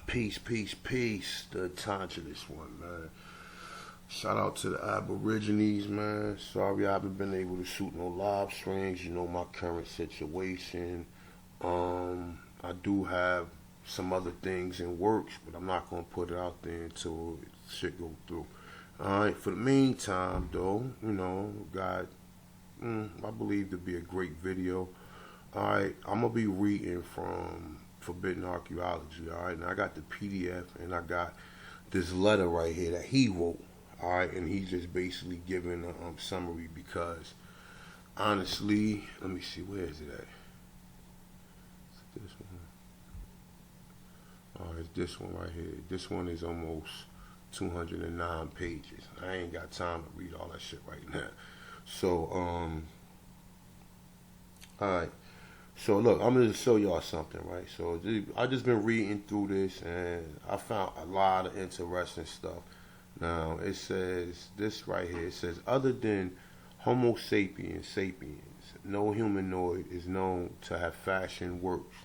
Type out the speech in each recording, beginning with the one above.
Peace. The time to this one, man. Shout out to the Aborigines, man. Sorry I haven't been able to shoot no live streams. You know my current situation. I do have some other things in works, but I'm not gonna put it out there until shit go through. All right. For the meantime, though, got I believe to be a great video. All right, I'm gonna be reading from Forbidden Archaeology. All right, and I got the PDF and I got this letter right here that he wrote. All right, and he's just basically giving a summary because honestly, let me see, where is it at? Is it this one? Oh, it's this one right here. This one is almost 209 pages. I ain't got time to read all that shit right now. So, all right. So look, I'm gonna show y'all something, right? So I just been reading through this and I found a lot of interesting stuff. Now it says this right here. It says other than Homo sapiens, no humanoid is known to have fashioned works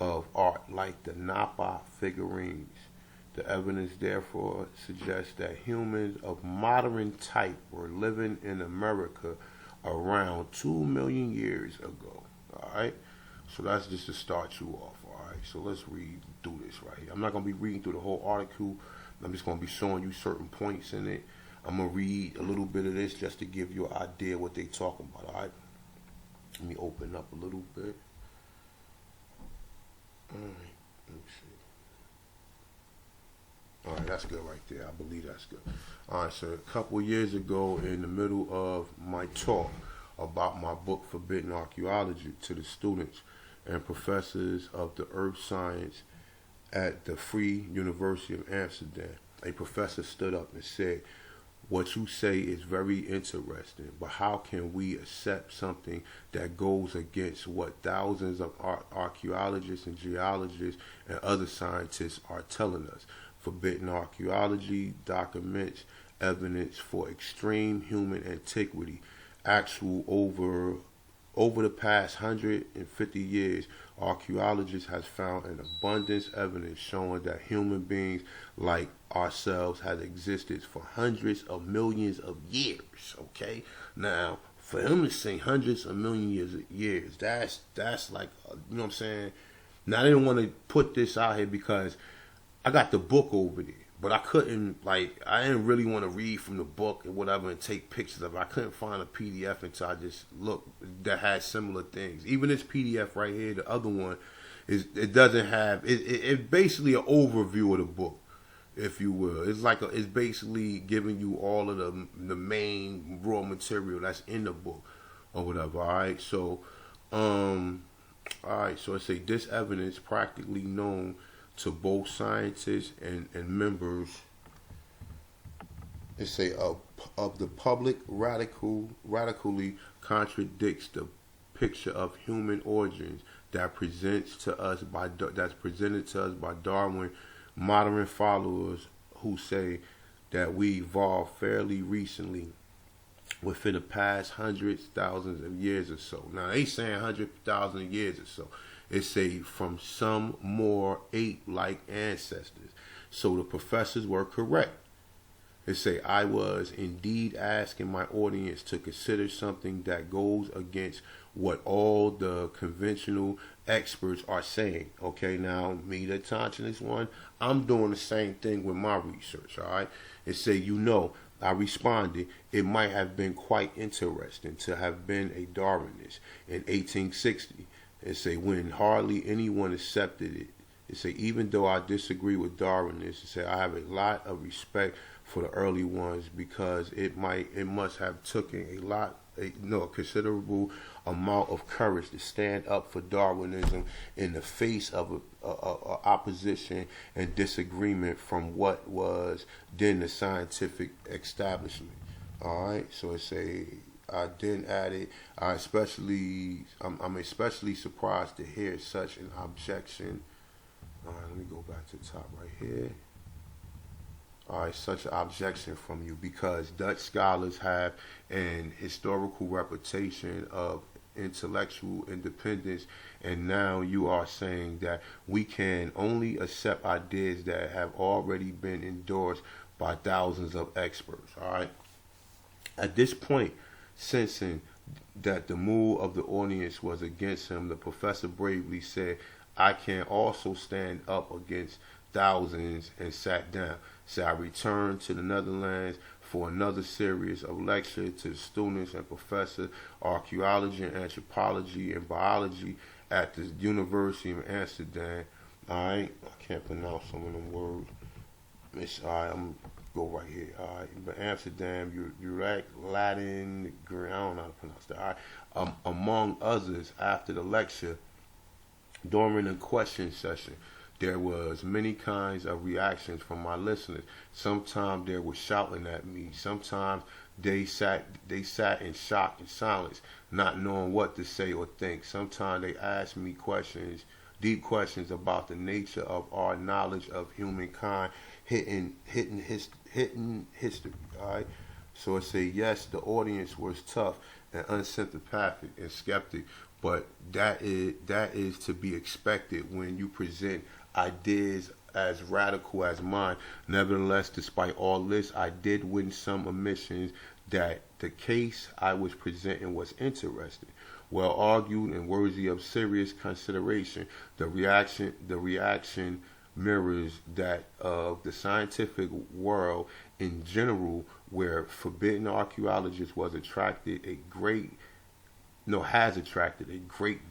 of art like the Napa figurines. The evidence therefore suggests that humans of modern type were living in America around 2 million years ago. Alright? So that's just to start you off. Alright? So let's read through this right here. I'm not going to be reading through the whole article. I'm just going to be showing you certain points in it. I'm going to read a little bit of this just to give you an idea what they talking about. Alright? Let me open up a little bit. Alright. Let me see. Alright, that's good right there. I believe that's good. Alright, so a couple of years ago, in the middle of my talk about my book Forbidden Archaeology to the students and professors of the earth science at the Free University of Amsterdam, a professor stood up and said, "What you say is very interesting, but how can we accept something that goes against what thousands of archaeologists and geologists and other scientists are telling us? Forbidden Archaeology documents evidence for extreme human antiquity. Actual over the past 150 years, archaeologists has found an abundance evidence showing that human beings like ourselves have existed for hundreds of millions of years." Okay, now for him to say hundreds of millions of years, that's like, you know what I'm saying? Now I didn't want to put this out here because I got the book over there, but I couldn't, like, I didn't really want to read from the book and whatever and take pictures of it. I couldn't find a PDF until I just looked that had similar things. Even this PDF right here, the other one, it doesn't have, it's basically an overview of the book, if you will. It's basically giving you all of the main raw material that's in the book or whatever, all right? So, so it say this evidence practically known to both scientists and members, it say of the public radically contradicts the picture of human origins that's presented to us by Darwin. Modern followers who say that we evolved fairly recently within the past hundreds, thousands of years or so. Now they saying 100,000 years or so. It say from some more ape-like ancestors. So the professors were correct. It say I was indeed asking my audience to consider something that goes against what all the conventional experts are saying. Okay, now me, the Tanchinist one, I'm doing the same thing with my research. All right. It say, I responded, it might have been quite interesting to have been a Darwinist in 1860. It say when hardly anyone accepted it. It say even though I disagree with Darwinists, it say I have a lot of respect for the early ones because it must have taken a considerable amount of courage to stand up for Darwinism in the face of opposition and disagreement from what was then the scientific establishment. All right, so it say I then added, I'm especially surprised to hear such an objection. All right, let me go back to the top right here. All right, such an objection from you because Dutch scholars have an historical reputation of intellectual independence, and now you are saying that we can only accept ideas that have already been endorsed by thousands of experts. All right. At this point, sensing that the mood of the audience was against him, the professor bravely said, I can also stand up against thousands, and sat down. So I returned to the Netherlands for another series of lectures to the students and professors, archaeology and anthropology and biology at the University of Amsterdam. Alright, I can't pronounce some of them words. Alright, I'm go right here. Alright, but Amsterdam, Latin, I don't know how to pronounce that. Alright, among others, after the lecture, during the question session, there was many kinds of reactions from my listeners. Sometimes they were shouting at me. Sometimes they sat in shock and silence, not knowing what to say or think. Sometimes they asked me questions, deep questions about the nature of our knowledge of humankind, hidden history. All right. So I say yes. The audience was tough and unsympathetic and skeptic, but that is to be expected when you present ideas as radical as mine. Nevertheless, despite all this, I did win some admissions that the case I was presenting was interesting, well argued, and worthy of serious consideration. The reaction mirrors that of the scientific world in general, where forbidden archaeologists has attracted a great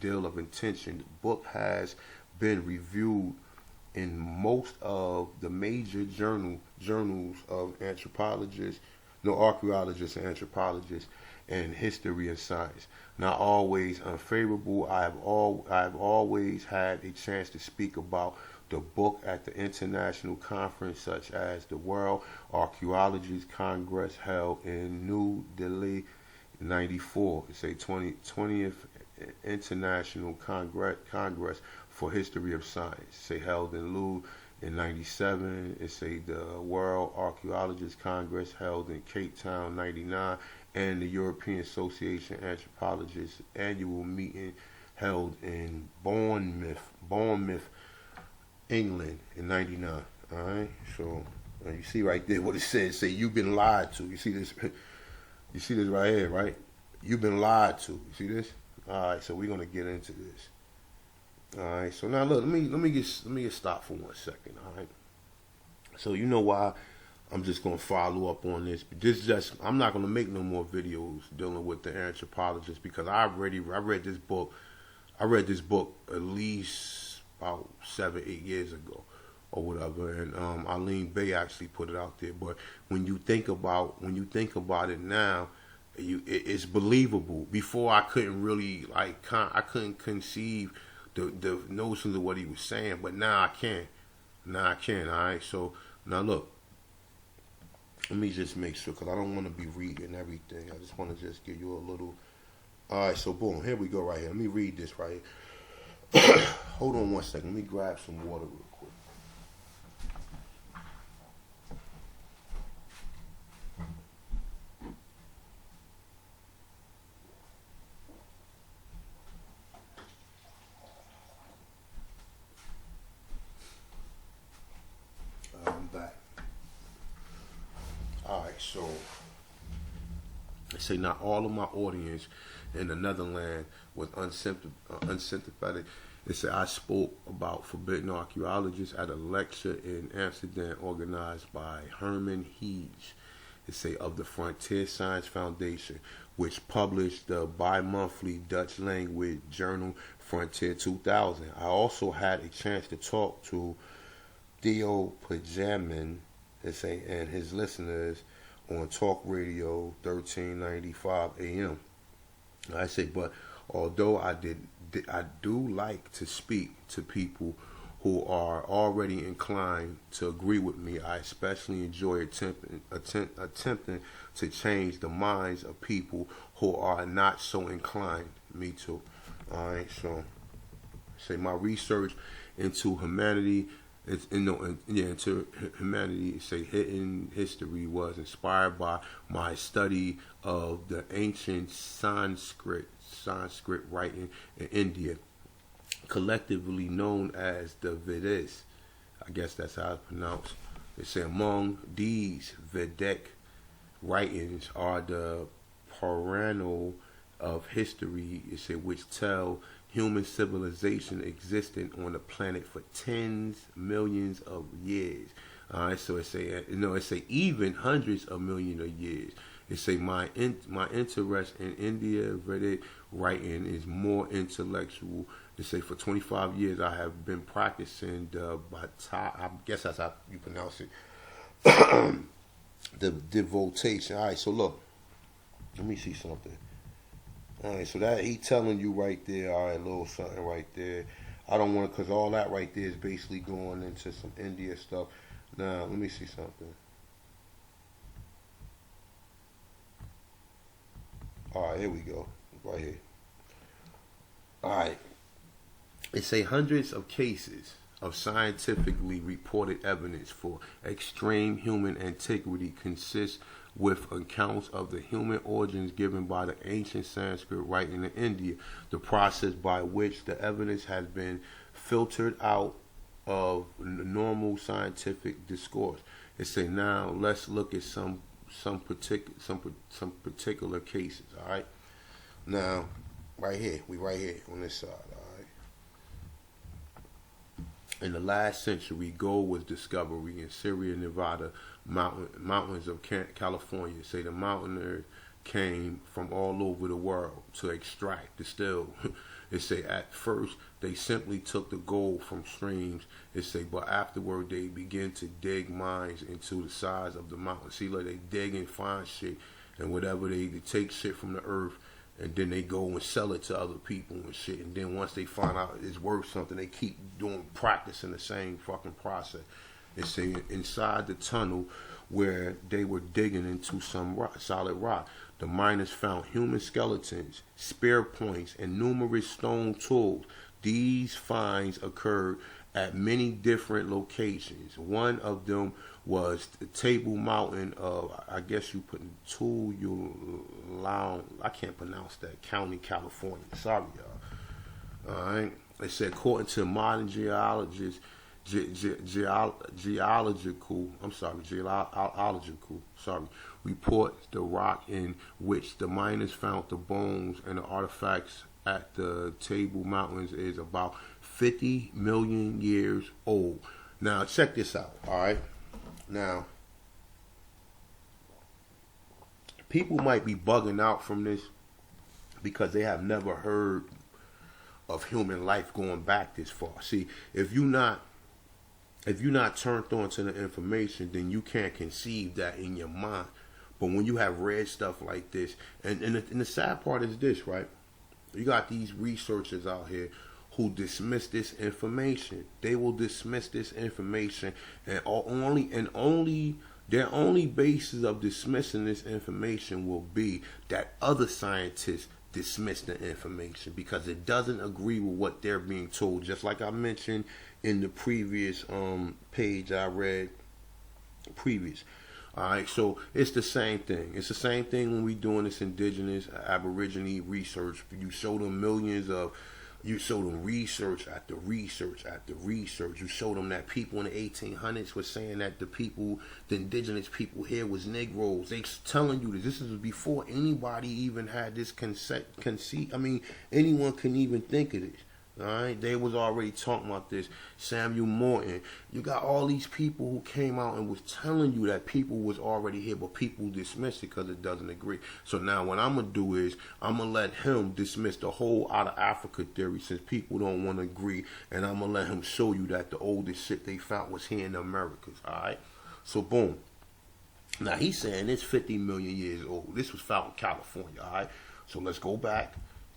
deal of attention. The book has been reviewed in most of the major journals of archaeologists and anthropologists, and history and science. Not always unfavorable. I've always had a chance to speak about the book at the international conference such as the World Archaeology Congress held in New Delhi in '94. It's a 20th International Congress for History of Science. Say held in Lille in '97. It's the World Archaeologists Congress held in Cape Town '99, and the European Association of Anthropologists annual meeting held in Bournemouth, England in '99. All right, so you see right there what it says. Say you've been lied to. You see this? You see this right here, right? You've been lied to. You see this? All right, so we're gonna get into this. All right, so now look, let me get stopped for 1 second. All right, so you know why I'm just gonna follow up on this. I'm not gonna make no more videos dealing with the anthropologists because I read this book. I read this book at least about 7-8 years ago or whatever, and Eileen Bay actually put it out there. But when you think about it now, it's believable. Before I couldn't really I couldn't conceive the notions of what he was saying, but now I can. Now I can. All right. So now look, let me just make sure because I don't want to be reading everything. I just want to just give you a little. All right. So boom, here we go right here. Let me read this right here. Hold on 1 second. Let me grab some water real quick. I'm back. All right, so I say not all of my audience in the Netherlands was unsympathetic. They said I spoke about forbidden archaeologists at a lecture in Amsterdam organized by Herman Hees. It say of the Frontier Science Foundation, which published the bi-monthly Dutch language journal Frontier 2000. I also had a chance to talk to Theo Pajaman, and his listeners on Talk Radio 1395 AM. I say, but although I do like to speak to people who are already inclined to agree with me, I especially enjoy attempting to change the minds of people who are not so inclined. Me too. All right, so say my research into humanity It's into humanity. It say hidden history was inspired by my study of the ancient Sanskrit writing in India, collectively known as the Vedas. I guess that's how it's pronounced. It say among these Vedic writings are the Purana of history. It say which tell human civilization existed on the planet for tens millions of years. So it say it say even hundreds of millions of years. It say my interest in India Vedic writing is more intellectual. It say for 25 years I have been practicing the bata. I guess that's how you pronounce it. The devotation. All right, so look, let me see something. All right, so that he telling you right there. All right, a little something right there. I don't want to, cause all that right there is basically going into some India stuff. Now, let me see something. All right, here we go. Right here. All right. It say hundreds of cases of scientifically reported evidence for extreme human antiquity consist with accounts of the human origins given by the ancient Sanskrit writing in India, the process by which the evidence has been filtered out of normal scientific discourse. It say now let's look at some particular cases. All right. Now, right here on this side. In the last century, gold was discovery in Syria, Nevada, mountains of California. Say the mountaineers came from all over the world to extract, distill. It say at first they simply took the gold from streams. It say, but afterward they began to dig mines into the sides of the mountain. See, like they dig and find shit, and whatever they take shit from the earth, and then they go and sell it to other people and shit. And then once they find out it's worth something, they keep practicing the same fucking process. It's saying inside the tunnel where they were digging into some solid rock, the miners found human skeletons, spear points, and numerous stone tools. These finds occurred at many different locations. One of them was the Table Mountain of, I guess you put Tulalong, I can't pronounce that, County, California. Sorry, y'all. All right. It said, according to modern geological reports, the rock in which the miners found the bones and the artifacts at the Table Mountains is about 50 million years old. Now, check this out, all right? Now, people might be bugging out from this because they have never heard of human life going back this far. See, if you're not turned on to the information, then you can't conceive that in your mind. But when you have read stuff like this, and the sad part is this, right? You got these researchers out here who dismiss this information. They will dismiss this information, and their only basis of dismissing this information will be that other scientists dismiss the information because it doesn't agree with what they're being told. Just like I mentioned in the previous page I read previous. All right, so it's the same thing. It's the same thing when we doing this indigenous Aborigine research. You show them you show them research after research after research. You show them that people in the 1800s were saying that the indigenous people here was Negroes. They telling you this. This is before anybody even had this conceit. I mean, anyone can even think of this. All right, they was already talking about this. Samuel Morton. You got all these people who came out and was telling you that people was already here, but people dismissed it because it doesn't agree. So now what I'm gonna do is I'm gonna let him dismiss the whole out of Africa theory since people don't want to agree, and I'm gonna let him show you that the oldest shit they found was here in the Americas. All right, so boom. Now he's saying it's 50 million years old. This was found in California. All right, so let's go back.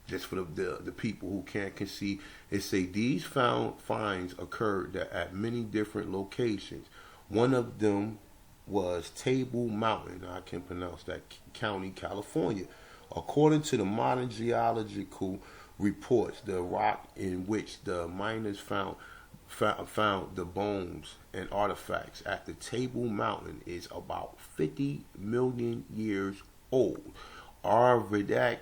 Just for the people who can't conceive, it say these finds occurred at many different locations. One of them was Table Mountain. I can pronounce that, County, California. According to the modern geological reports, the rock in which the miners found found the bones and artifacts at the Table Mountain is about 50 million years old. Our Vedak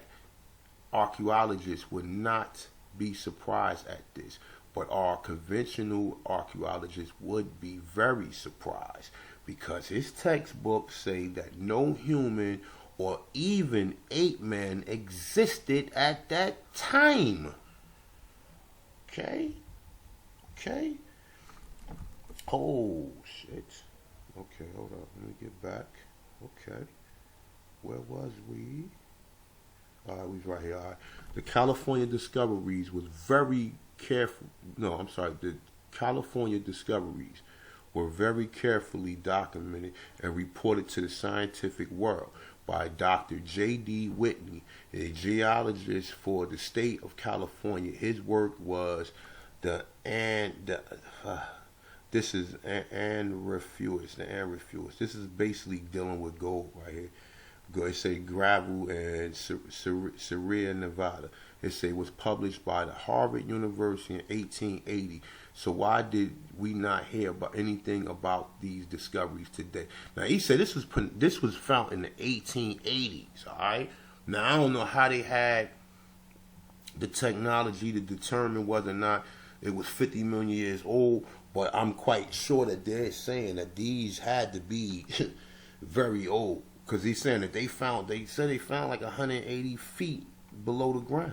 archaeologists would not be surprised at this, but our conventional archaeologists would be very surprised because his textbooks say that no human or even ape man existed at that time. Okay? Okay? Oh, shit. Okay, hold up. Let me get back. Okay. Where was we? We was right here. All right. The California discoveries was very careful. No, I'm sorry. The California discoveries were very carefully documented and reported to the scientific world by Dr. J.D. Whitney, a geologist for the state of California. His work was this is Anrefuous. The Anrefuous. This is basically dealing with gold right here. It say gravel and Syria, Nevada. It say was published by the Harvard University in 1880. So why did we not hear about anything about these discoveries today? Now he said this was found in the 1880s. All right. Now I don't know how they had the technology to determine whether or not it was 50 million years old, but I'm quite sure that they're saying that these had to be very old. Because he's saying that they said they found like 180 feet below the ground.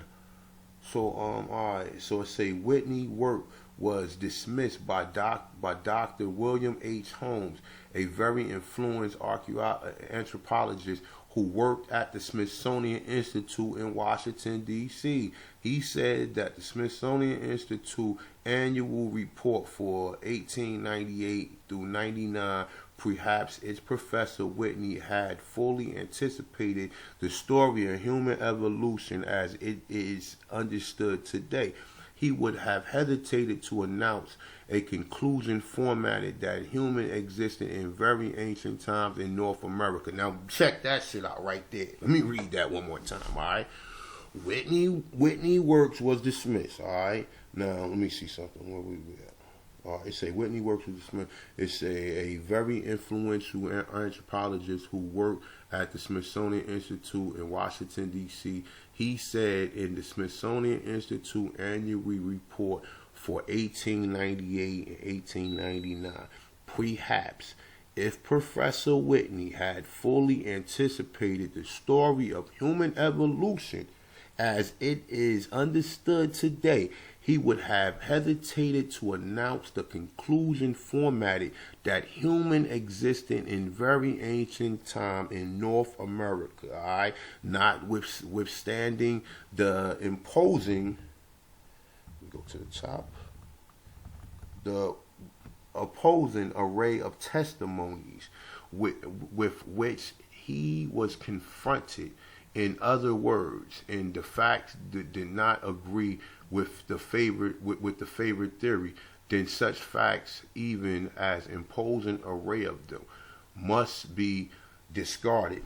So, all right. So it say Whitney work was dismissed by Dr. William H. Holmes, a very influenced anthropologist who worked at the Smithsonian Institute in Washington, D.C. He said that the Smithsonian Institute annual report for 1898 through 99, perhaps its Professor Whitney had fully anticipated the story of human evolution as it is understood today. He would have hesitated to announce a conclusion formatted that human existed in very ancient times in North America. Now check that shit out right there. Let me read that one more time, all right? Whitney works was dismissed, all right? Now let me see something. Where we at? It say Whitney works with the Smith. It's a very influential anthropologist who worked at the Smithsonian Institute in Washington, D.C. He said in the Smithsonian Institute annual report for 1898 and 1899, perhaps if Professor Whitney had fully anticipated the story of human evolution as it is understood today, he would have hesitated to announce the conclusion formatted that human existed in very ancient time in North America, all right? Notwithstanding the imposing, we go to the top, the opposing array of testimonies with which he was confronted. In other words, and the facts did not agree with the favorite theory, then such facts, even as imposing array of them, must be discarded.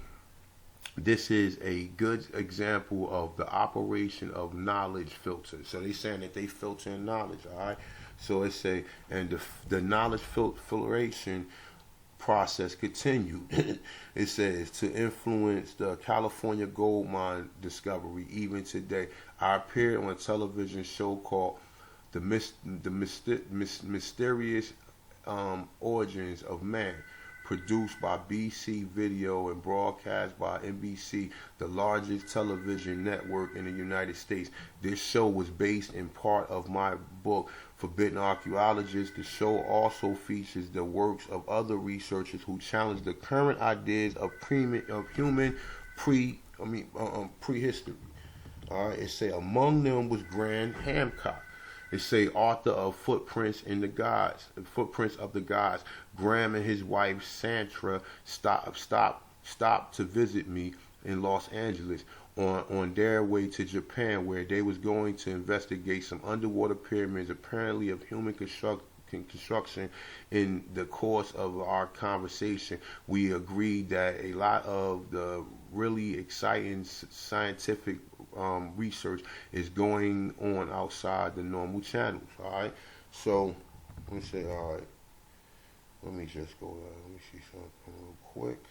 This is a good example of the operation of knowledge filters. So they're saying that they filter in knowledge, all right? So it say, and the knowledge filtration process continued. It says to influence the California gold mine discovery even today. I appeared on a television show called The Mysterious Origins of Man, produced by BC Video and broadcast by NBC, the largest television network in the United States. This show was based in part of my book, Forbidden Archaeologists. The show also features the works of other researchers who challenge the current ideas of human prehistory. All right, it say among them was Graham Hancock. It say author of Footprints of the Gods. Graham and his wife Sandra stopped to visit me in Los Angeles on their way to Japan, where they was going to investigate some underwater pyramids, apparently of human construction. In the course of our conversation, we agreed that a lot of the really exciting scientific research is going on outside the normal channels. All right, so Let me say, all right. Let me just go. Let me see something real quick.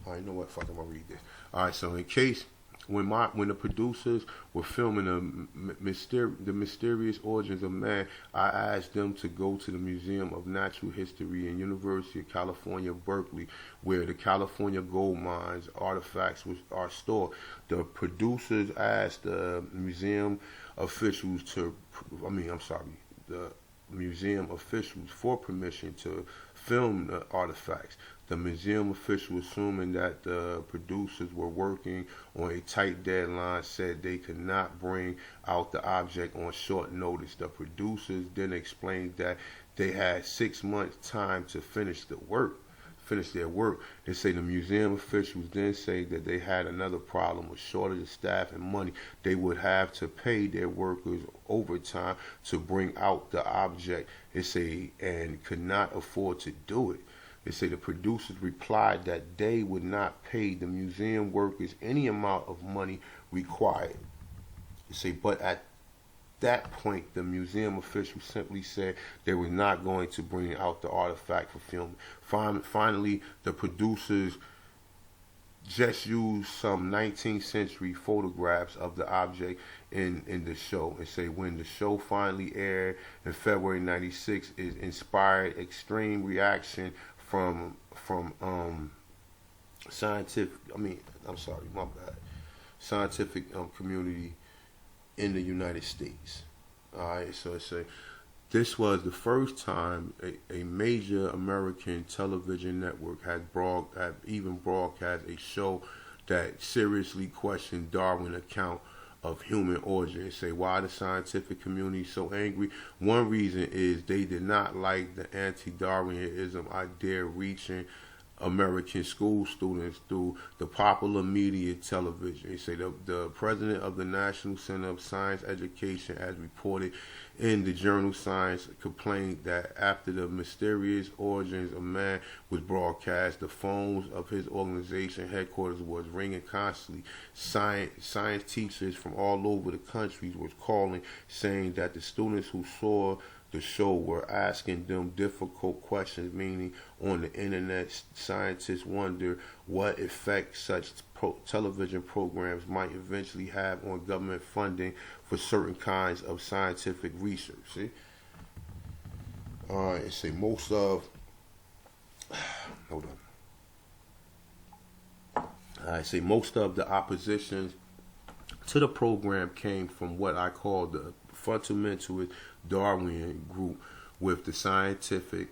All right, you know what? Fuck, I'm gonna read this. All right, so in case when the producers were filming the mysterious origins of man, I asked them to go to the Museum of Natural History and University of California, Berkeley, where the California gold mines artifacts are stored. The producers asked the museum officials the museum officials for permission to film the artifacts. The museum official, assuming that the producers were working on a tight deadline, said they could not bring out the object on short notice. The producers then explained that they had 6 months' time to finish their work. They say the museum officials then say that they had another problem with shortage of staff and money. They would have to pay their workers overtime to bring out the object. They say and could not afford to do it. They say the producers replied that they would not pay the museum workers any amount of money required. They say, but at that point, the museum official simply said they were not going to bring out the artifact for filming. Finally, the producers just used some 19th century photographs of the object in the show. And say when the show finally aired in February '96, it inspired extreme reaction from scientific community in the United States. Alright, so it's this was the first time a major American television network had even broadcast a show that seriously questioned Darwin's account of human origin. Say why the scientific community so angry. One reason is they did not like the anti-Darwinism idea reaching American school students through the popular media television. They say the president of the National Center of Science Education, as reported in the journal Science, complained that after the mysterious origins of man was broadcast, the phones of his organization headquarters was ringing constantly. Science teachers from all over the country was calling, saying that the students who saw the show were asking them difficult questions, meaning on the internet, scientists wonder what effect such television programs might eventually have on government funding for certain kinds of scientific research. See? It say most of hold on. I say most of the opposition to the program came from what I call the fundamentalist Darwinian group with the scientific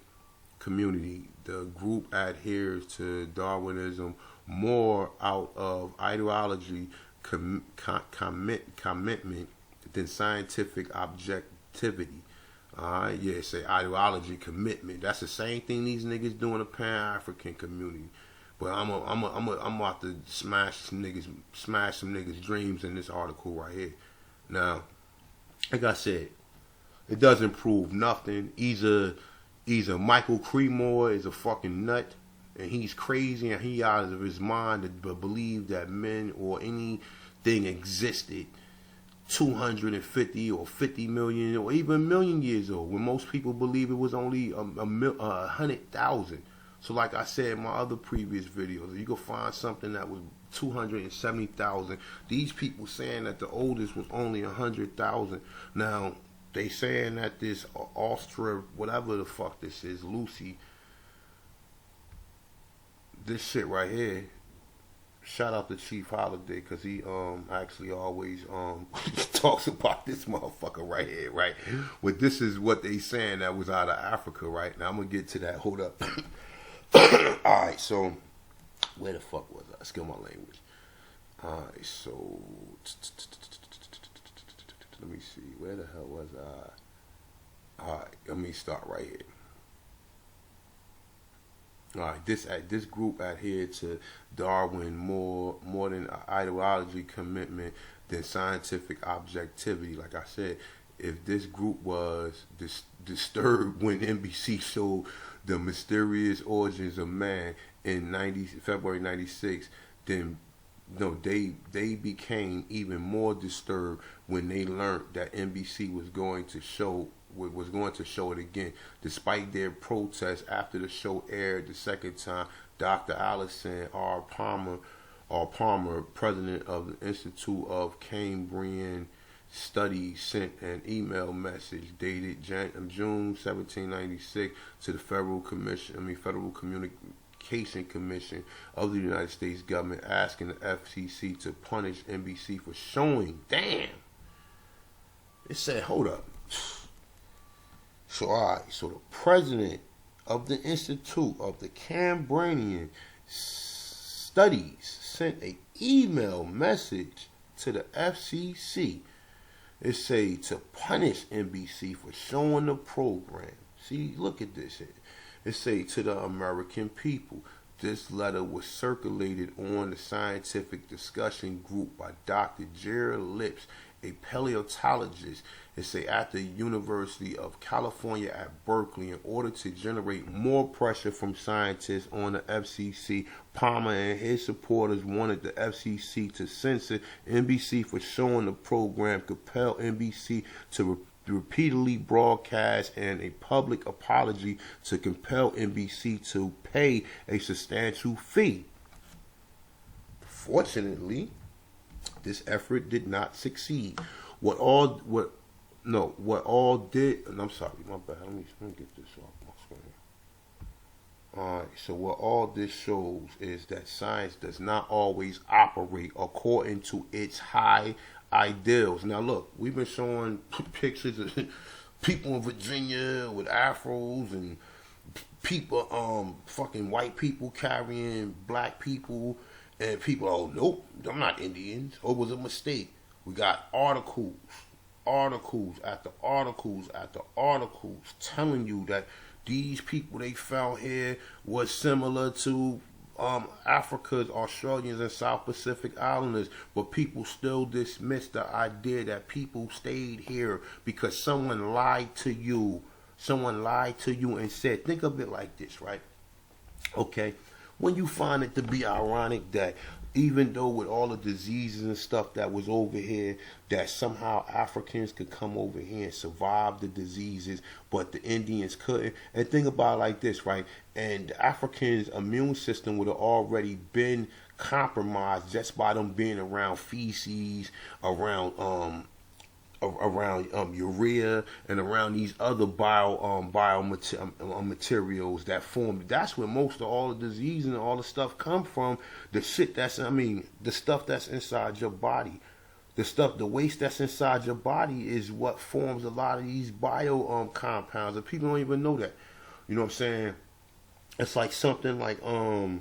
community. The group adheres to Darwinism more out of ideology commitment than scientific objectivity. Yeah, say ideology commitment. That's the same thing these niggas do in the Pan-African community. But I'm about to smash some niggas' dreams in this article right here. Now, like I said, it doesn't prove nothing. Either Michael CREMO is a fucking nut and he's crazy and he out of his mind to believe that men or anything existed 250 or 50 million or even a million years old, when most people believe it was only 100,000. So like I said in my other previous videos, you can find something that was 270,000. These people saying that the oldest was only 100,000. Now, they saying that this Austria, whatever the fuck this is, Lucy, this shit right here, shout out to Chief Holiday, because he actually always talks about this motherfucker right here, right? But this is what they saying that was out of Africa, right? Now I'm going to get to that. Hold up. Alright, so where the fuck was I? Skill my language. Alright, so let me see. Where the hell was I? Alright, let me start right here. Alright, this group adhered to Darwin more than ideology commitment than scientific objectivity. Like I said, if this group was disturbed when NBC showed the mysterious origins of man in February '96, then no, they became even more disturbed when they learned that NBC was going to show it again. Despite their protests after the show aired the second time, Dr. Allison Palmer, president of the Institute of Cambrian Studies, sent an email message dated June 1796 to the Federal Communication Commission of the United States government, asking the FCC to punish NBC for showing. Damn. It said, hold up. So, all right. So the president of the Institute of the Cambrian Studies sent an email message to the FCC. It say to punish NBC for showing the program. See, look at this here. It say to the American people. This letter was circulated on the scientific discussion group by Dr. Jared Lips, a paleontologist. It say at the University of California at Berkeley, in order to generate more pressure from scientists on the FCC. Palmer and his supporters wanted the FCC to censor NBC for showing the program, compel NBC to repeatedly broadcast, and a public apology to compel NBC to pay a substantial fee. Fortunately, this effort did not succeed. What all did, and I'm sorry, my bad. Let me get this off my screen. Alright, so what all this shows is that science does not always operate according to its high ideals. Now look, we've been showing pictures of people in Virginia with afros and people, fucking white people carrying black people, and people, oh nope, I'm not Indians. Oh, it was a mistake. We got articles after articles after articles telling you that these people they found here was similar to Africa's, Australians, and South Pacific Islanders, but people still dismiss the idea that people stayed here because someone lied to you. Someone lied to you and said, think of it like this, right? Okay, when you find it to be ironic that even though with all the diseases and stuff that was over here, that somehow Africans could come over here and survive the diseases, but the Indians couldn't. And think about it like this, right? And the Africans' immune system would have already been compromised just by them being around feces, around urea, and around these other biomaterials that form. That's where most of all the disease and all the stuff come from. The stuff that's inside your body. The waste that's inside your body is what forms a lot of these compounds, and people don't even know that. You know what I'm saying? It's like something like what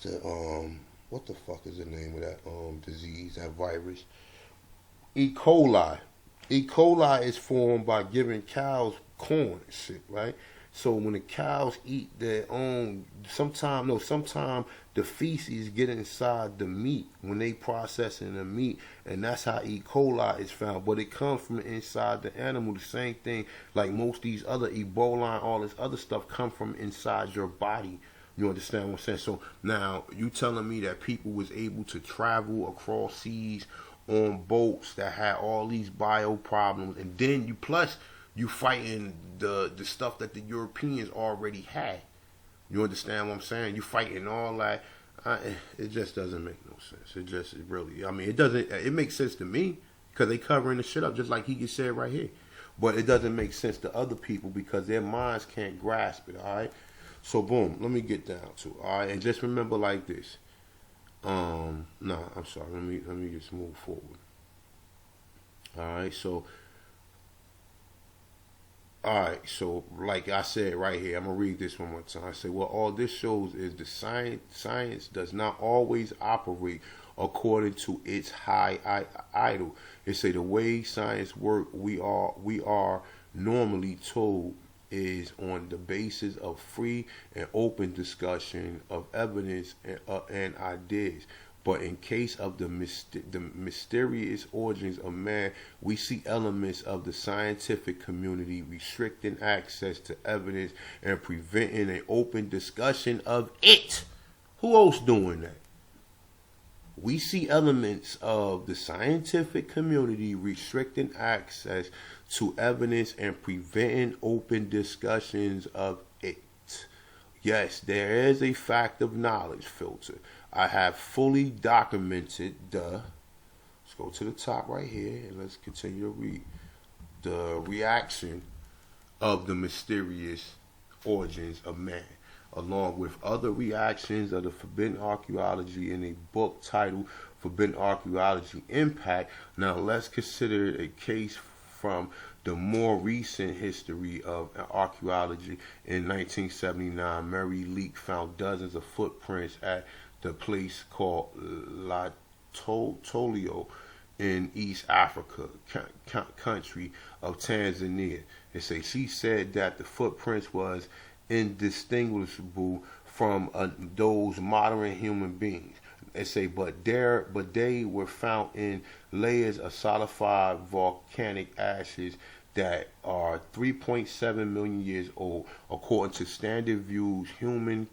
the fuck is the name of that disease, that virus? E. coli. E. coli is formed by giving cows corn and shit, right? So when the cows eat their own, sometimes the feces get inside the meat when they processing the meat, and that's how E. coli is found. But it comes from inside the animal. The same thing, like most of these other Ebola and all this other stuff, come from inside your body. You understand what I'm saying? So now you telling me that people was able to travel across seas on boats that had all these bio problems, and then you fighting the stuff that the Europeans already had. You understand what I'm saying? You fighting all that. It just doesn't make no sense. It doesn't. It makes sense to me because they covering the shit up, just like he just said right here. But it doesn't make sense to other people because their minds can't grasp it. All right. So boom, let me get down to it. All right, and just remember like this. I'm sorry. Let me just move forward. Alright, so like I said right here, I'm gonna read this one more time. I say, well, all this shows is the science does not always operate according to its high idol. It say the way science work, we are normally told is on the basis of free and open discussion of evidence and ideas. But in case of the mysterious origins of man, we see elements of the scientific community restricting access to evidence and preventing an open discussion of it. Who else doing that? we see elements of the scientific community restricting access to evidence and preventing open discussions of it. Yes, there is a fact of knowledge filter. I have fully documented the. Let's go to the top right here and let's continue to read the reaction of the mysterious origins of man, along with other reactions of the forbidden archaeology in a book titled Forbidden Archaeology Impact. Now let's consider a case from the more recent history of archaeology. In 1979, Mary Leake found dozens of footprints at the place called La Tolio in East Africa, country of Tanzania. She said that the footprints was indistinguishable from those modern human beings. But they were found in layers of solidified volcanic ashes that are 3.7 million years old. According to standard views, human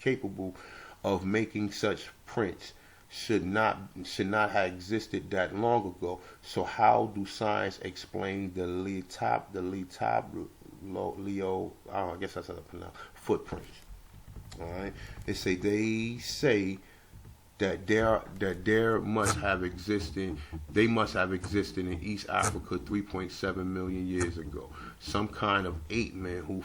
capable of making such prints should not have existed that long ago. So how do science explain the Leo, I guess that's how to pronounce footprints? All right, they say that there must have existed. They must have existed in East Africa 3.7 million years ago. Some kind of ape man who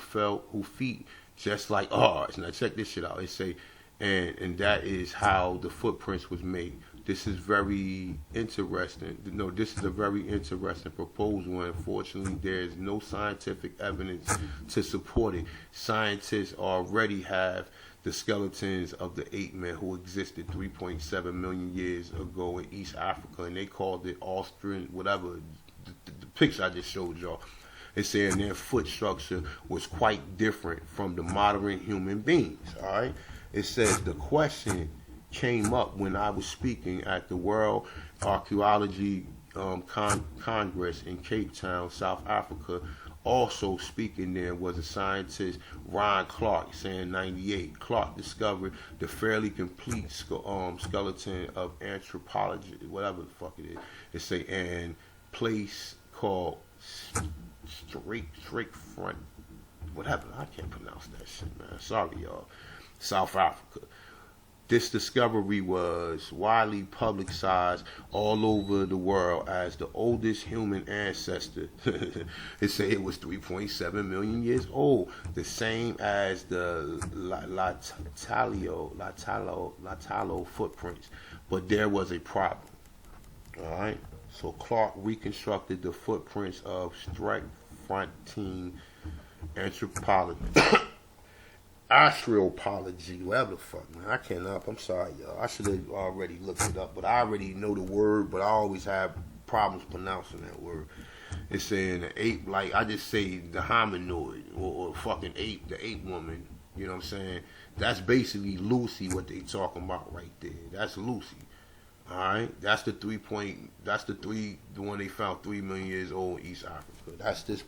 feet just like ours. Now check this shit out. They say, and that is how the footprints was made. This is very interesting. No, this is a very interesting proposal. Unfortunately, there is no scientific evidence to support it. Scientists already have the skeletons of the ape men who existed 3.7 million years ago in East Africa, and they called it Austrian, whatever. The picture I just showed y'all. It's saying their foot structure was quite different from the modern human beings. All right. It says the question came up when I was speaking at the World Archaeology Congress in Cape Town, South Africa. Also speaking there was a scientist, Ron Clark, saying 98. Clark discovered the fairly complete skeleton of anthropology, whatever the fuck it is. It say, and place called Straight Front, whatever. I can't pronounce that shit, man. Sorry, y'all. South Africa. This discovery was widely publicized all over the world as the oldest human ancestor. It said it was 3.7 million years old, the same as the Latalo footprints. But there was a problem. All right. So Clark reconstructed the footprints of Stryk-Fontein anthropology. Archaeology, whatever the fuck, man. I cannot. I'm sorry, y'all. I should have already looked it up, but I already know the word, but I always have problems pronouncing that word. It's saying the ape, like I just say the hominoid or fucking ape, the ape woman. You know what I'm saying? That's basically Lucy, what they talking about right there. That's Lucy. All right, that's the the one they found 3 million years old in East Africa. That's this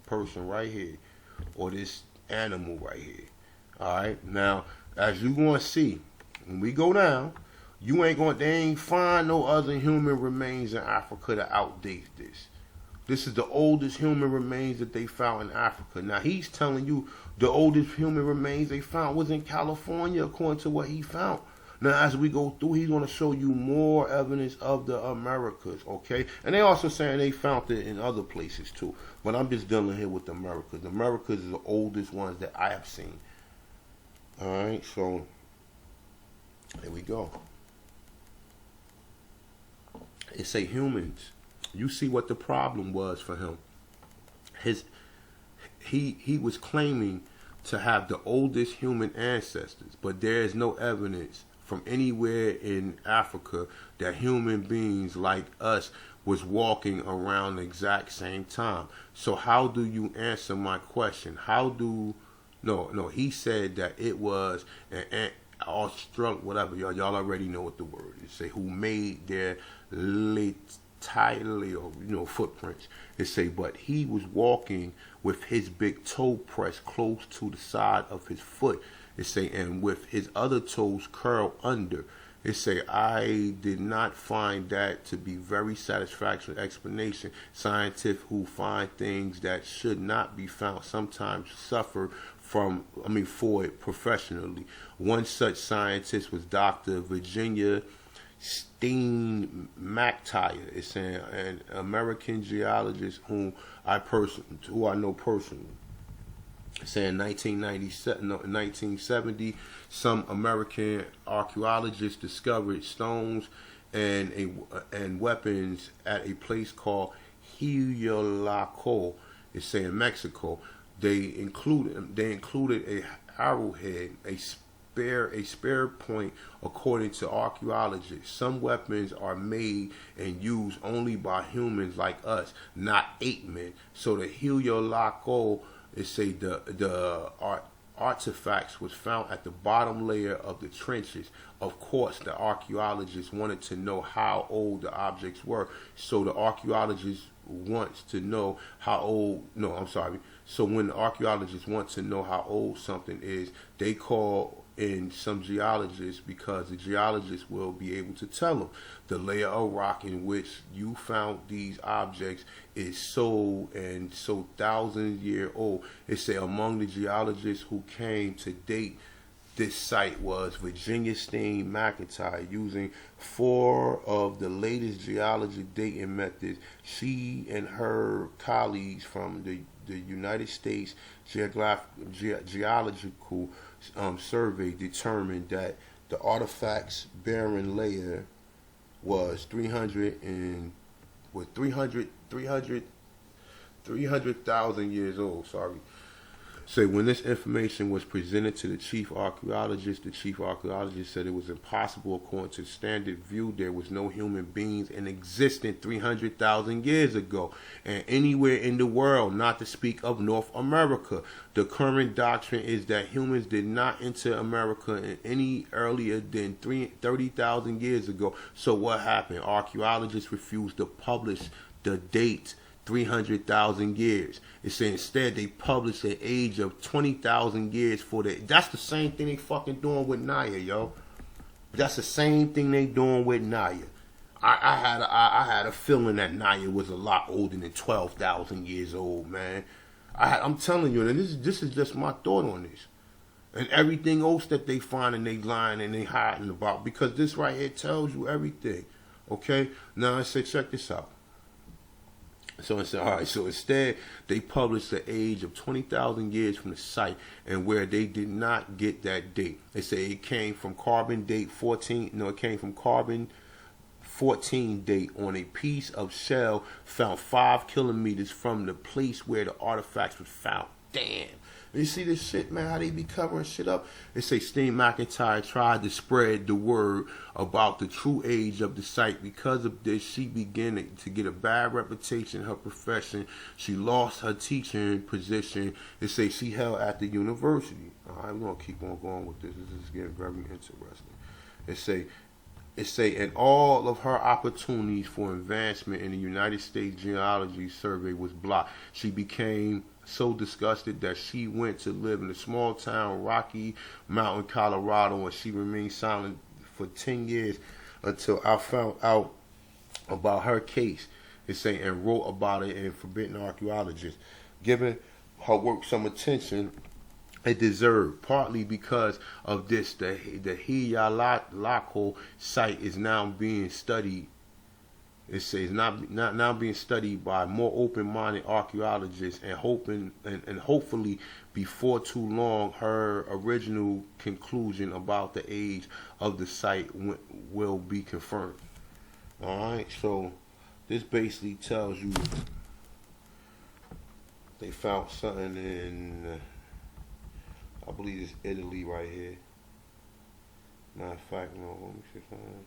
person right here, or this animal right here. All right, now as you gonna see, when we go down, they ain't find no other human remains in Africa to outdate this. This is the oldest human remains that they found in Africa. Now he's telling you the oldest human remains they found was in California, according to what he found. Now, as we go through, he's going to show you more evidence of the Americas, okay? And they also saying they found it in other places, too. But I'm just dealing here with the Americas. The Americas is the oldest ones that I have seen. All right, so here we go. It say humans. You see what the problem was for him. He was claiming to have the oldest human ancestors, but there is no evidence from anywhere in Africa that human beings like us was walking around the exact same time. So how do you answer my question? He said that it was an Australian, whatever, y'all already know what the word is. Say who made their footprints. It say, but he was walking with his big toe pressed close to the side of his foot. It say, and with his other toes curled under. It say, I did not find that to be very satisfactory explanation. Scientists who find things that should not be found sometimes suffer for it professionally. One such scientist was Dr. Virginia Steinmactyre. It's saying an American geologist who I know personally. Saying 1970, some American archaeologists discovered stones and weapons at a place called Heliolaco. It's saying Mexico. They included a arrowhead, a spear point. According to archaeologists, some weapons are made and used only by humans like us, not ape men. So the Heliolaco, it say the artifacts was found at the bottom layer of the trenches. Of course, the archaeologists wanted to know how old the objects were. So the archaeologist wants to know how old. No, I'm sorry. So when the archaeologists want to know how old something is, they call in some geologists, because the geologists will be able to tell them the layer of rock in which you found these objects is so and so thousand-year old. It say among the geologists who came to date this site was Virginia Steinmactyre, using 4 of the latest geology dating methods. She and her colleagues from the United States Geological Survey determined that the artifact's barren layer was 300,000 years old. Sorry. So when this information was presented to the chief archaeologist said it was impossible according to standard view. There was no human beings in existence 300,000 years ago, and anywhere in the world, not to speak of North America. The current doctrine is that humans did not enter America any earlier than 30,000 years ago. So what happened? Archaeologists refused to publish the date 300,000 years. It said instead they published an age of 20,000 years for the. That's the same thing they fucking doing with Naya, yo. That's the same thing they doing with Naya. I had a feeling that Naya was a lot older than 12,000 years old, man. I'm telling you, and this is just my thought on this, and everything else that they find and they lying and they hiding about, because this right here tells you everything. Okay, now I say check this out. So I said, all right, so instead they published the age of 20,000 years from the site, and where they did not get that date. They say it came from carbon date 14, no, it came from carbon 14 date on a piece of shell found 5 kilometers from the place where the artifacts was found. Damn. You see this shit, man, how they be covering shit up? They say Steinmactyre tried to spread the word about the true age of the site. Because of this, she began to get a bad reputation in her profession. She lost her teaching position. They say she held at the university. All right, we're going to keep on going with this. This is getting very interesting. It say, and all of her opportunities for advancement in the United States Geology Survey was blocked. She became so disgusted that she went to live in a small town, Rocky Mountain, Colorado, and she remained silent for 10 years until I found out about her case. It say, and wrote about it in Forbidden Archaeologist, giving her work some attention it deserved, partly because of this. The Heliolaco site is now being studied. It says not now being studied by more open-minded archaeologists, and hopefully before too long, her original conclusion about the age of the site will be confirmed. All right, so this basically tells you they found something in. I believe it's Italy right here. Matter of fact, no, let me see something.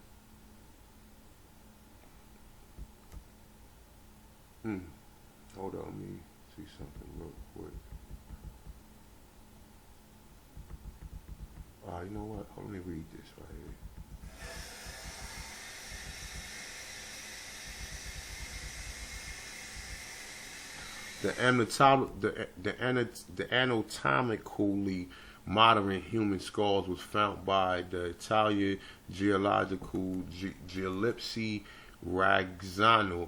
Hold on, let me see something real quick. You know what? Let me read this right here. The anatomically modern human skulls was found by the Italian geological Giuseppe Razzani.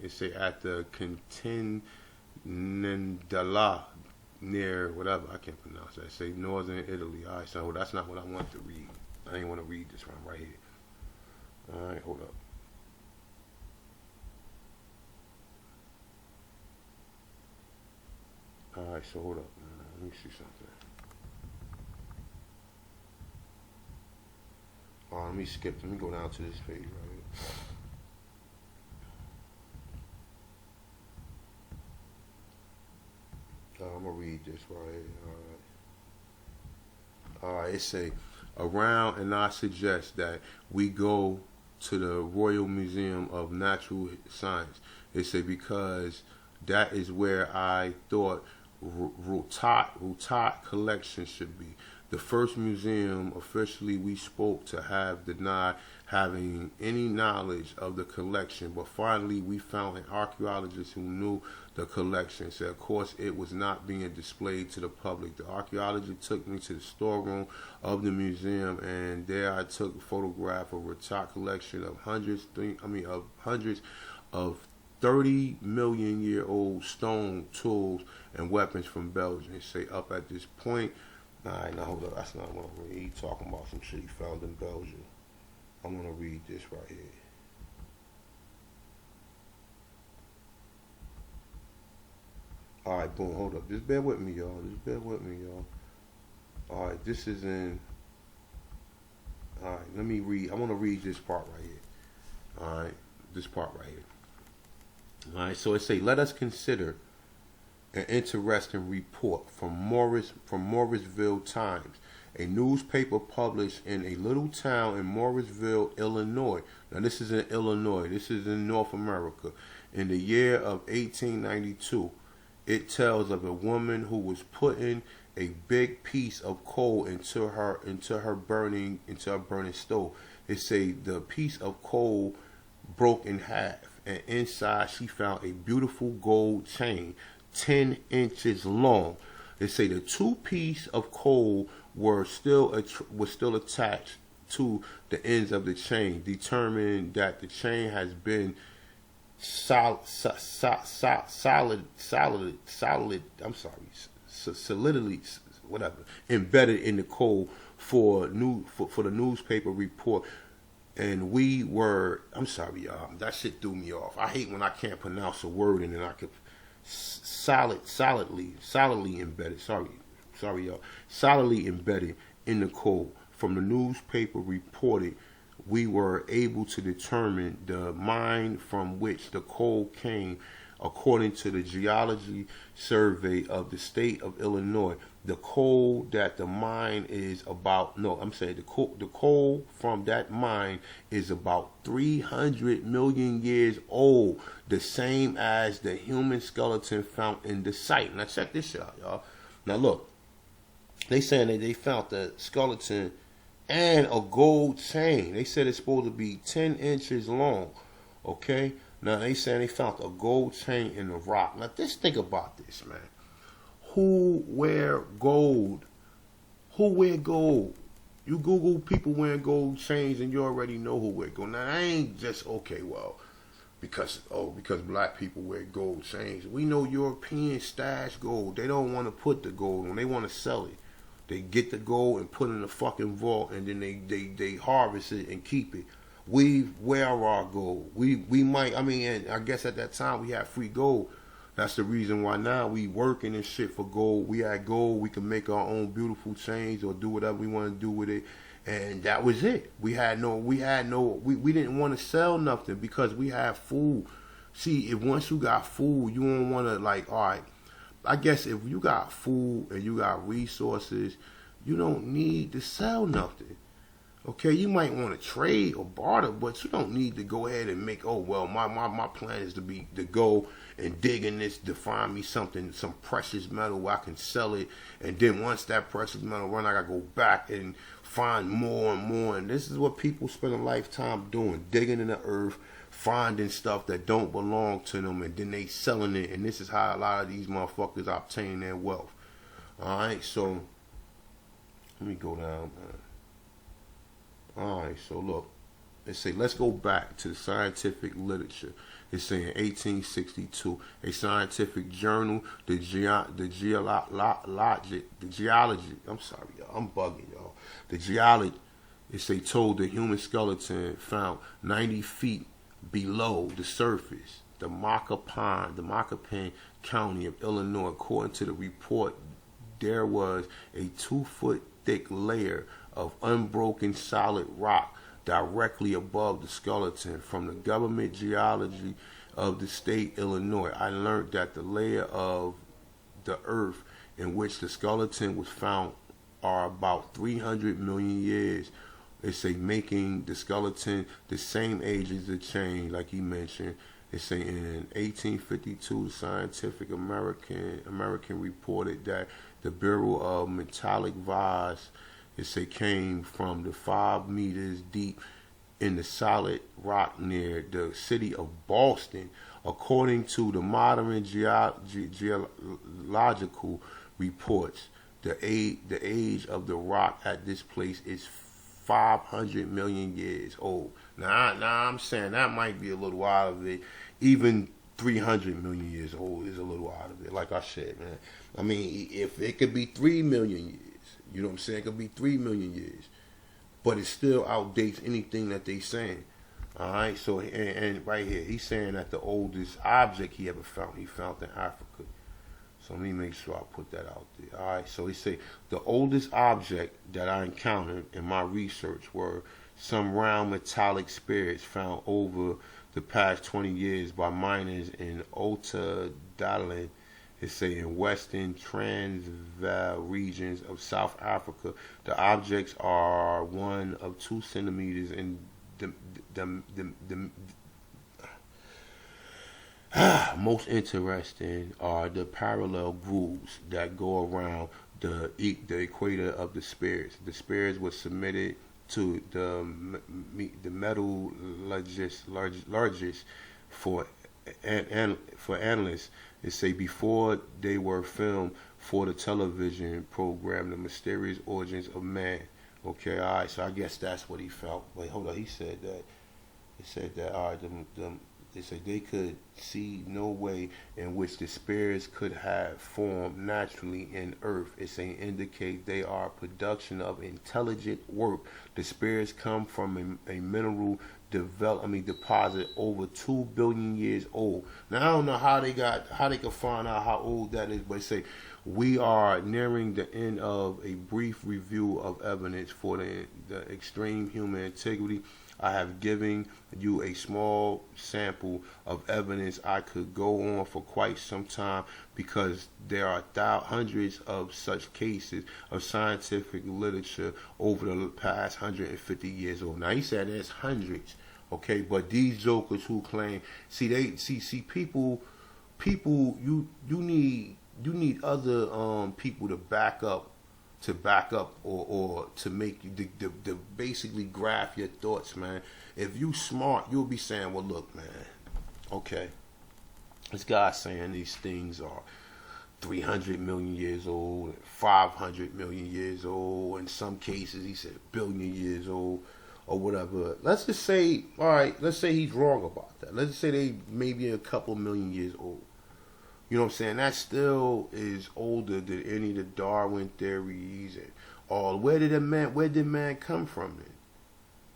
It say at the Continentala near whatever, I can't pronounce that. It say northern Italy. All right, so that's not what I want to read. I ain't want to read this one right here. All right, hold up. All right, so hold up. Let me see something. All right, let me skip. Let me go down to this page right here. I'm gonna read this right here. All right. All right. It say around, and I suggest that we go to the Royal Museum of Natural Science. It say because that is where I thought Rutat collection should be. The first museum officially we spoke to have denied having any knowledge of the collection, but finally we found an archaeologist who knew the collection. Said, of course, it was not being displayed to the public. The archaeologist took me to the storeroom of the museum, and there I took a photograph of a Rutat collection of hundreds of 30-million-year-old stone tools and weapons from Belgium. They say up at this point. Alright, now hold up. That's not what I'm reading. He's talking about some shit he found in Belgium. I'm gonna read this right here. Alright, boom, hold up. Just bear with me, y'all. Just bear with me, y'all. Alright, this is in. Alright, let me read. I wanna read this part right here. Alright, this part right here. Alright, so it say, let us consider an interesting report from Morrisville Times, a newspaper published in a little town in Morrisville, Illinois. Now this is in Illinois. This is in North America. In the year of 1892, it tells of a woman who was putting a big piece of coal into her burning stove. It say the piece of coal broke in half, and inside she found a beautiful gold chain 10 inches long. They say the two pieces of coal were still attached to the ends of the chain, determining that the chain has been solidly embedded in the coal for the newspaper report. And we were, I'm sorry, y'all, that shit threw me off. I hate when I can't pronounce a word and then I could solidly embedded. Sorry, y'all. Solidly embedded in the coal. From the newspaper reported, we were able to determine the mine from which the coal came. According to the Geology Survey of the state of Illinois, the coal that the mine is about, no, I'm saying the coal from that mine is about 300 million years old, the same as the human skeleton found in the site. Now check this out, y'all. Now look, they saying that they found the skeleton and a gold chain. They said it's supposed to be 10 inches long, okay? Now they saying they found a gold chain in the rock. Now just think about this, man. Who wear gold? Who wear gold? You Google people wearing gold chains and you already know who wear gold. Now I ain't just okay, well, because black people wear gold chains. We know Europeans stash gold. They don't want to put the gold on. They want to sell it. They get the gold and put it in the fucking vault, and then they harvest it and keep it. We wear our gold. We might, I mean, and I guess at that time we had free gold. That's the reason why now we working and shit for gold. We had gold. We can make our own beautiful chains or do whatever we want to do with it. And that was it. We didn't want to sell nothing because we had food. See, if once you got food, you don't want to, like, all right, I guess if you got food and you got resources, you don't need to sell nothing. Okay, you might want to trade or barter, but you don't need to go ahead and make, oh, well, my plan is to go and dig in this to find me something, some precious metal where I can sell it. And then once that precious metal run, I got to go back and find more and more. And this is what people spend a lifetime doing, digging in the earth, finding stuff that don't belong to them, and then they selling it. And this is how a lot of these motherfuckers obtain their wealth. All right, so let me go down. All right, so look, they say let's go back to the scientific literature. It's saying 1862, a scientific journal, the geology. I'm sorry, y'all. I'm bugging y'all. The geology. It say told the human skeleton found 90 feet below the surface, the Macapan County of Illinois. According to the report, there was a 2-foot thick layer of unbroken solid rock directly above the skeleton. From the government geology of the state Illinois, I learned that the layer of the earth in which the skeleton was found are about 300 million years. They say making the skeleton the same age as the chain, like he mentioned. They say in 1852, the Scientific American reported that the Bureau of Metallic Vase, it say, came from the 5 meters deep in the solid rock near the city of Boston. According to the modern geological reports, the age of the rock at this place is 500 million years old. Now I'm saying that might be a little out of it. Even 300 million years old is a little out of it. Like I said, man. I mean, if it could be 3 million years, you know what I'm saying? It could be 3 million years. But it still outdates anything that they saying. All right, so and right here, he's saying that the oldest object he ever found, he found in Africa. So let me make sure I put that out there. All right, so he say the oldest object that I encountered in my research were some round metallic spheres found over the past 20 years by miners in Ottadalen. It say in western Transvaal regions of South Africa. The objects are 1 of 2 centimeters in the most interesting are the parallel grooves that go around the equator of the spheres. The spheres were submitted to the metallurgists for analysts. They say before they were filmed for the television program, The Mysterious Origins of Man. Okay, all right. So I guess that's what he felt. Wait, hold on. He said that. He said that. All right. They said they could see no way in which the spheres could have formed naturally in Earth. It's saying indicate they are production of intelligent work. The spheres come from a mineral deposit over 2 billion years old. Now I don't know how they could find out how old that is, but they say we are nearing the end of a brief review of evidence for the extreme human integrity. I have given you a small sample of evidence. I could go on for quite some time because there are hundreds of such cases of scientific literature over the past 150 years old. Now he said there's hundreds, okay, but these jokers who claim, see people, you need other people to back up or to make you to basically graph your thoughts, man. If you smart, you'll be saying, well, look, man, okay, this guy's saying these things are 300 million years old, 500 million years old. In some cases, he said a billion years old or whatever. Let's just say, all right, let's say he's wrong about that. Let's just say they maybe a couple million years old. You know what I'm saying? That still is older than any of the Darwin theories and all. Where did man come from then?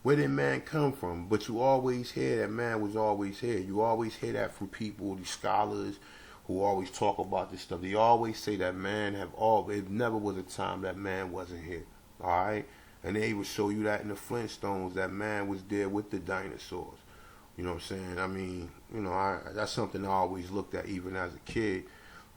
Where did man come from? But you always hear that man was always here. You always hear that from people, these scholars who always talk about this stuff. They always say that man it never was a time that man wasn't here. Alright? And they even show you that in the Flintstones, that man was there with the dinosaurs. You know what I'm saying? I mean, that's something I always looked at even as a kid.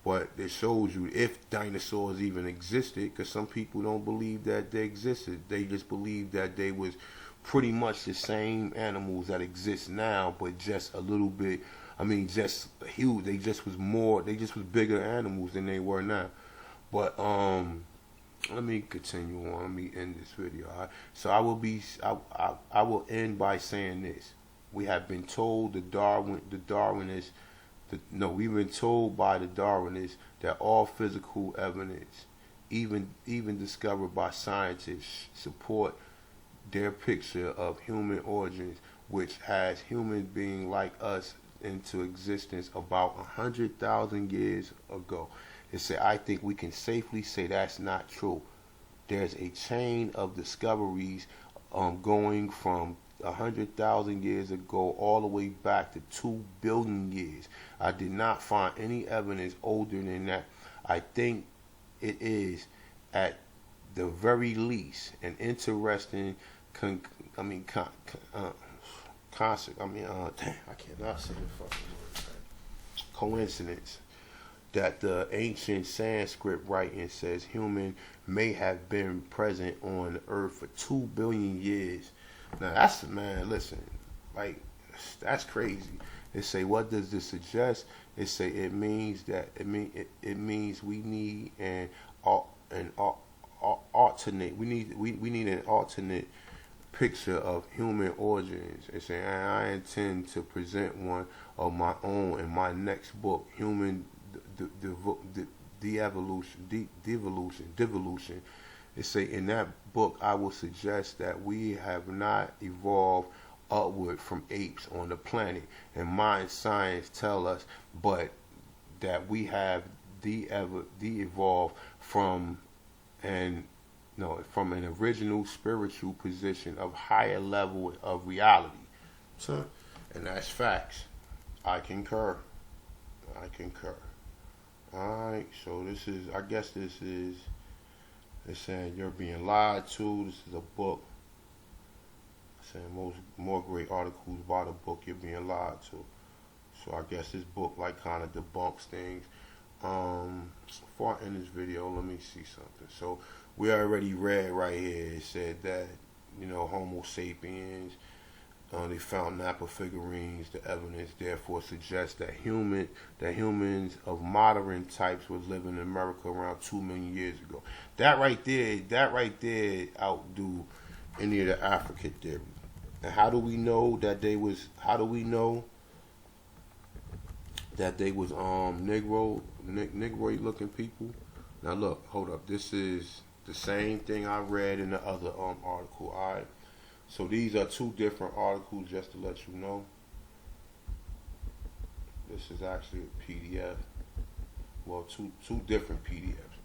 But it shows you if dinosaurs even existed, because some people don't believe that they existed. They just believe that they was pretty much the same animals that exist now, but just a little bit, just huge. They just was bigger animals than they were now. But let me continue on. Let me end this video. All right? So I will end by saying this. We have been told we've been told by the Darwinists that all physical evidence even discovered by scientists, support their picture of human origins, which has human being like us into existence about 100,000 years ago. It said, I think we can safely say that's not true. There's a chain of discoveries going from 100,000 years ago all the way back to 2 billion years. I did not find any evidence older than that. I think it is, at the very least, an interesting concept. Damn, I cannot say the fucking word. Coincidence that the ancient Sanskrit writing says human may have been present on the earth for 2 billion years. Now that's, man, listen, like, that's crazy. They say, what does this suggest? They say it means that it means we need an alternate. We need an alternate picture of human origins. It's saying, I intend to present one of my own in my next book, Human Devolution. It say, in that book I will suggest that we have not evolved upward from apes on the planet, and modern science tell us, but that we have de-evolved from an original spiritual position of higher level of reality. So, and that's facts. I concur. Alright, so it's saying you're being lied to. This is a book. It's saying more great articles about a book you're being lied to. So I guess this book like kind of debunks things. Before I end this video, let me see something. So we already read right here. It said that, Homo sapiens, they found Napa figurines. The evidence therefore suggests that humans of modern types were living in America around 2 million years ago. That right there outdo any of the African theory. And how do we know that they was Negroid looking people? Now look, hold up. This is the same thing I read in the other article. Alright. So these are 2 different articles, just to let you know. This is actually a PDF. Well, two different PDFs.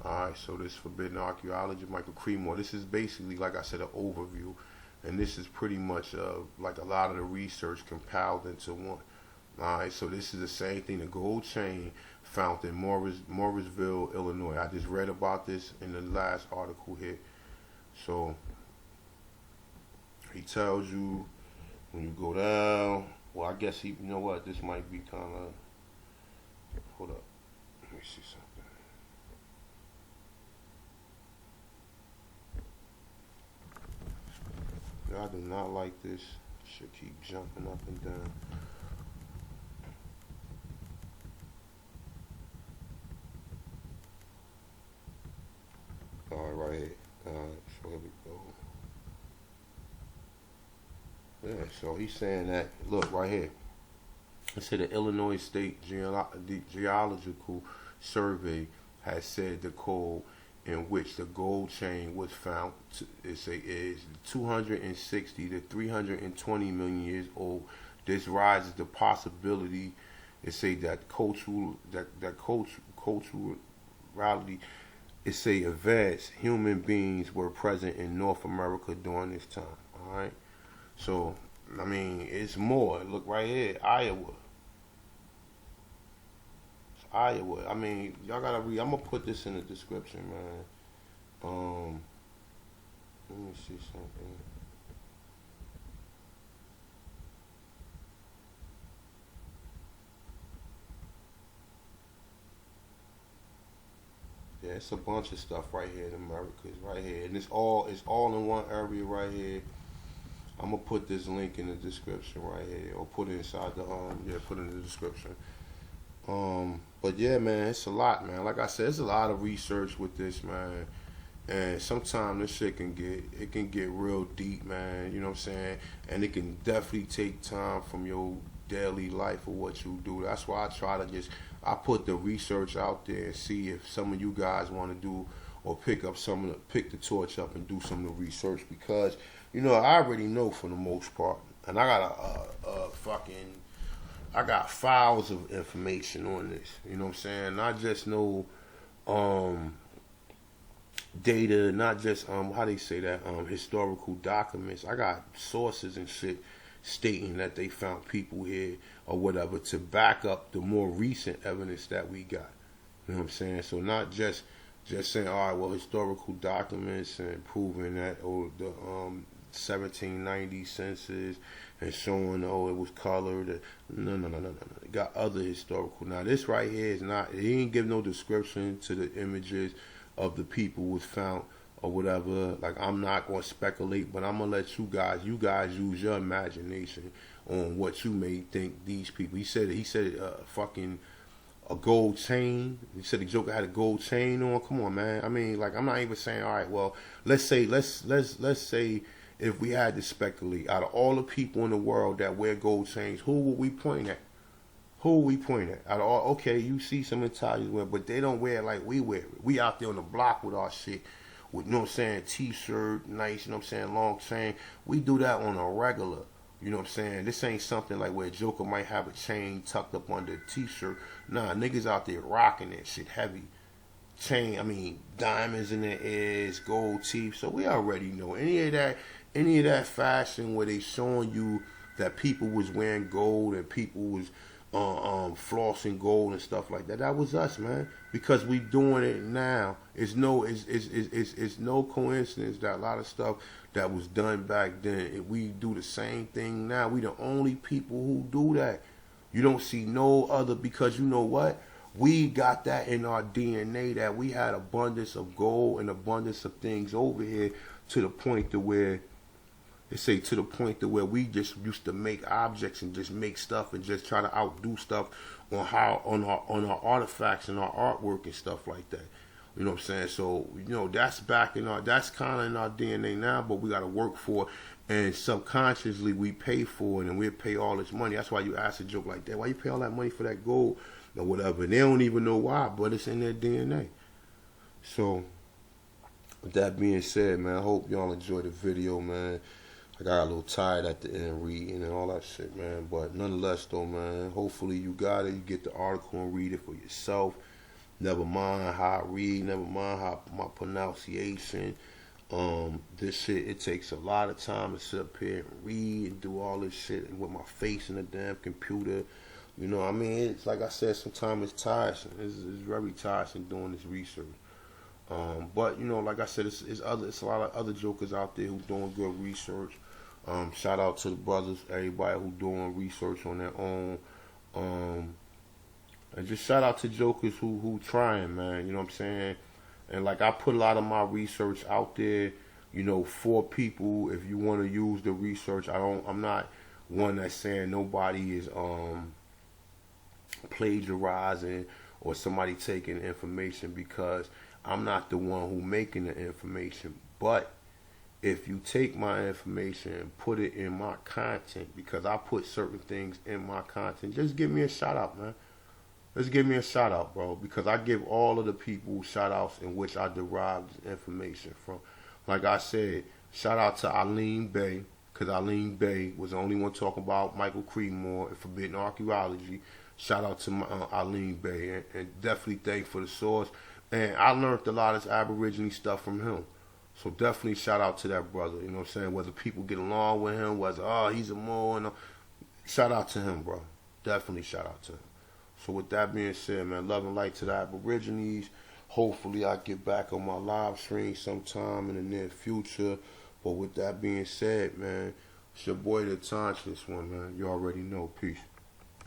Alright, so this Forbidden Archaeology, Michael CREMO. This is basically, like I said, an overview. And this is pretty much like a lot of the research compiled into one. Alright, so this is the same thing. The gold chain found in Morrisville, Illinois. I just read about this in the last article here. So he tells you when you go down. Well, I guess you know what? This might be kind of. Hold up. Let me see something. I do not like this. Should keep jumping up and down. All right, right here. So here we go. Yeah, so he's saying that, look, right here. It said the Illinois State Geological Survey has said the coal in which the gold chain was found is 260 to 320 million years old. This raises the possibility, it say that culturally, it say advanced human beings were present in North America during this time. All right. So, I mean, it's more. Look right here, Iowa. It's Iowa. I mean, y'all gotta read. I'm gonna put this in the description, man. Let me see something. Yeah, it's a bunch of stuff right here in America. It's right here, and it's all in one area right here. I'm gonna put this link in the description right here, or put it inside the put it in the description. But yeah, man, it's a lot, man. Like I said, it's a lot of research with this, man. And sometimes this shit can get real deep, man. You know what I'm saying? And it can definitely take time from your daily life of what you do. That's why I put the research out there and see if some of you guys want to do or pick the torch up and do some of the research, because I already know for the most part, and I got I got files of information on this. You know what I'm saying? Not just no data, not just how they say that, historical documents. I got sources and shit stating that they found people here or whatever to back up the more recent evidence that we got. You know what I'm saying? So not just saying, all right, well, historical documents and proving that, the 1790 census and showing, it was colored. No. It got other historical. Now, this right here is not, he ain't give no description to the images of the people was found or whatever. Like, I'm not going to speculate, but I'm going to let you guys use your imagination on what you may think these people. He said fucking a gold chain. He said the Joker had a gold chain on. Come on, man. I mean, like, I'm not even saying, all right, well, let's say if we had to speculate, out of all the people in the world that wear gold chains, who would we point at? Who we point at? Out of all, okay, you see some Italians wear, but they don't wear it like we wear it. We out there on the block with our shit, with, you know what I'm saying, t-shirt, nice, you know what I'm saying, long chain. We do that on a regular, you know what I'm saying. This ain't something like where a Joker might have a chain tucked up under a t-shirt. Nah, niggas out there rocking that shit heavy. Chain, I mean, diamonds in their ears, gold teeth. So we already know any of that fashion where they showing you that people was wearing gold and people was flossing gold and stuff like that. That was us, man. Because we doing it now. It's no coincidence that a lot of stuff that was done back then, we do the same thing now. We the only people who do that. You don't see no other, because you know what? We got that in our DNA, that we had abundance of gold and abundance of things over here, to the point to where we just used to make objects and just make stuff and just try to outdo stuff on our artifacts and our artwork and stuff like that. You know what I'm saying? So, that's that's kind of in our DNA now, but we got to work for it. And subconsciously we pay for it, and we pay all this money. That's why you ask a joke like that. Why you pay all that money for that gold or whatever? And they don't even know why, but it's in their DNA. So, with that being said, man, I hope y'all enjoyed the video, man. I got a little tired at the end reading and all that shit, man. But nonetheless, though, man, hopefully you got it. You get the article and read it for yourself. Never mind how I read. Never mind how my pronunciation. This shit, it takes a lot of time to sit up here and read and do all this shit with my face in the damn computer. You know what I mean? It's like I said, sometimes it's tiresome. It's very tiresome doing this research. But like I said, it's a lot of other jokers out there who doing good research. Shout out to the brothers, everybody who doing research on their own. And just shout out to jokers who trying, man. You know what I'm saying? And like, I put a lot of my research out there, for people. If you want to use the research, I'm not one that's saying nobody is plagiarizing or somebody taking information, because I'm not the one who making the information. But if you take my information and put it in my content, because I put certain things in my content, just give me a shout out, man. Just give me a shout out, bro, because I give all of the people shout outs in which I derive this information from. Like I said, shout out to Eileen Bay, because Eileen Bay was the only one talking about Michael CREMO and Forbidden Archaeology. Shout out to Eileen Bay, and definitely thank for the source. And I learned a lot of this Aborigine stuff from him. So definitely shout out to that brother. You know what I'm saying? Whether people get along with him, whether, he's a Moor. Shout out to him, bro. Definitely shout out to him. So with that being said, man, love and light to the Aborigines. Hopefully I get back on my live stream sometime in the near future. But with that being said, man, it's your boy the Conscious One, man. You already know. Peace.